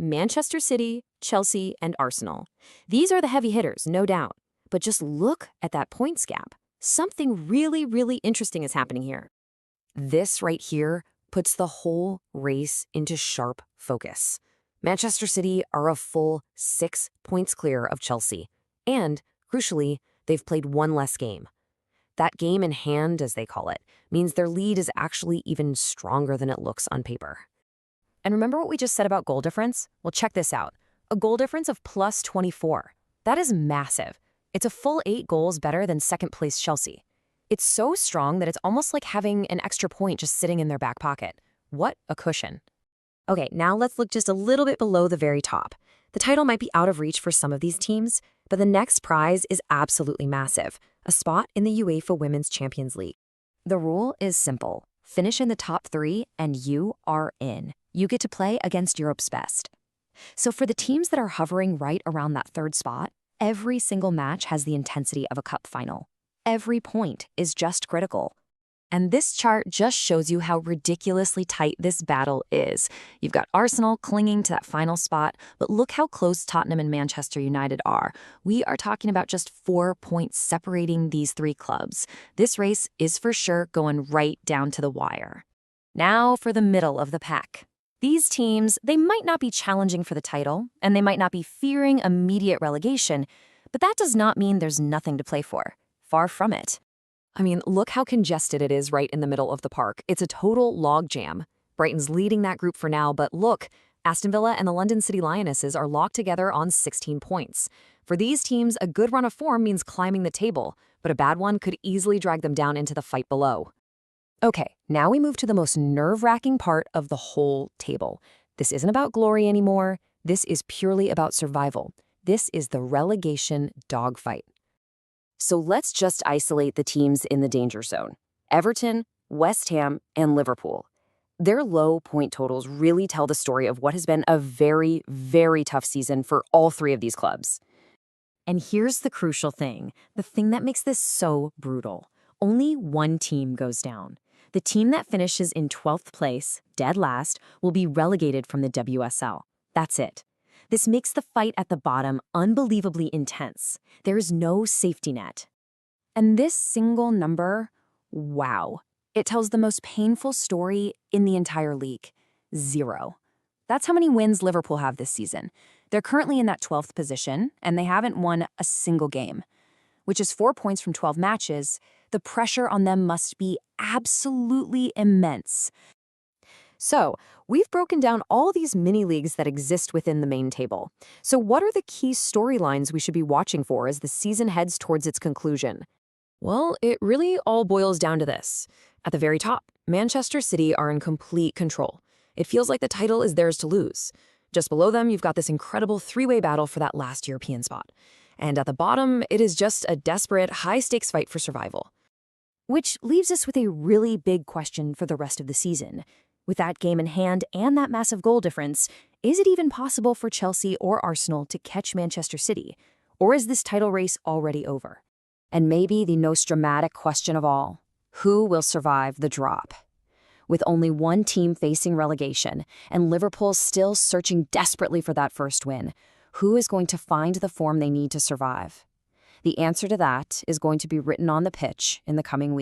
Manchester City, Chelsea, and Arsenal. These are the heavy hitters, no doubt. But just look at that points gap. Something really, really interesting is happening here. This right here puts the whole race into sharp focus. Manchester City are a full 6 points clear of Chelsea. And, crucially, they've played one less game. That game in hand, as they call it, means their lead is actually even stronger than it looks on paper. And remember what we just said about goal difference? Well, check this out. A goal difference of plus 24. That is massive. It's a full 8 goals better than second-place Chelsea. It's so strong that it's almost like having an extra point just sitting in their back pocket. What a cushion. Okay, now let's look just a little bit below the very top. The title might be out of reach for some of these teams, but the next prize is absolutely massive, a spot in the UEFA Women's Champions League. The rule is simple. Finish in the top 3 and you are in. You get to play against Europe's best. So for the teams that are hovering right around that 3rd spot, every single match has the intensity of a cup final. Every point is just critical. And this chart just shows you how ridiculously tight this battle is. You've got Arsenal clinging to that final spot, but look how close Tottenham and Manchester United are. We are talking about just 4 points separating these 3 clubs. This race is for sure going right down to the wire. Now for the middle of the pack. These teams, they might not be challenging for the title, and they might not be fearing immediate relegation, but that does not mean there's nothing to play for. Far from it. I mean, look how congested it is right in the middle of the park. It's a total logjam. Brighton's leading that group for now, but look, Aston Villa and the London City Lionesses are locked together on 16 points. For these teams, a good run of form means climbing the table, but a bad one could easily drag them down into the fight below. Okay, now we move to the most nerve-wracking part of the whole table. This isn't about glory anymore. This is purely about survival. This is the relegation dogfight. So let's just isolate the teams in the danger zone. Everton, West Ham, and Liverpool. Their low point totals really tell the story of what has been a very, very tough season for all 3 of these clubs. And here's the crucial thing, the thing that makes this so brutal. Only one team goes down. The team that finishes in 12th place, dead last, will be relegated from the WSL. That's it. This makes the fight at the bottom unbelievably intense. There is no safety net. And this single number, wow, it tells the most painful story in the entire league. 0. That's how many wins Liverpool have this season. They're currently in that 12th position, and they haven't won a single game, which is 4 points from 12 matches. The pressure on them must be absolutely immense. So, we've broken down all these mini-leagues that exist within the main table. So what are the key storylines we should be watching for as the season heads towards its conclusion? Well, it really all boils down to this. At the very top, Manchester City are in complete control. It feels like the title is theirs to lose. Just below them, you've got this incredible 3-way battle for that last European spot. And at the bottom, it is just a desperate, high-stakes fight for survival. Which leaves us with a really big question for the rest of the season. With that game in hand and that massive goal difference, is it even possible for Chelsea or Arsenal to catch Manchester City? Or is this title race already over? And maybe the most dramatic question of all, who will survive the drop? With only one team facing relegation and Liverpool still searching desperately for that first win, who is going to find the form they need to survive? The answer to that is going to be written on the pitch in the coming weeks.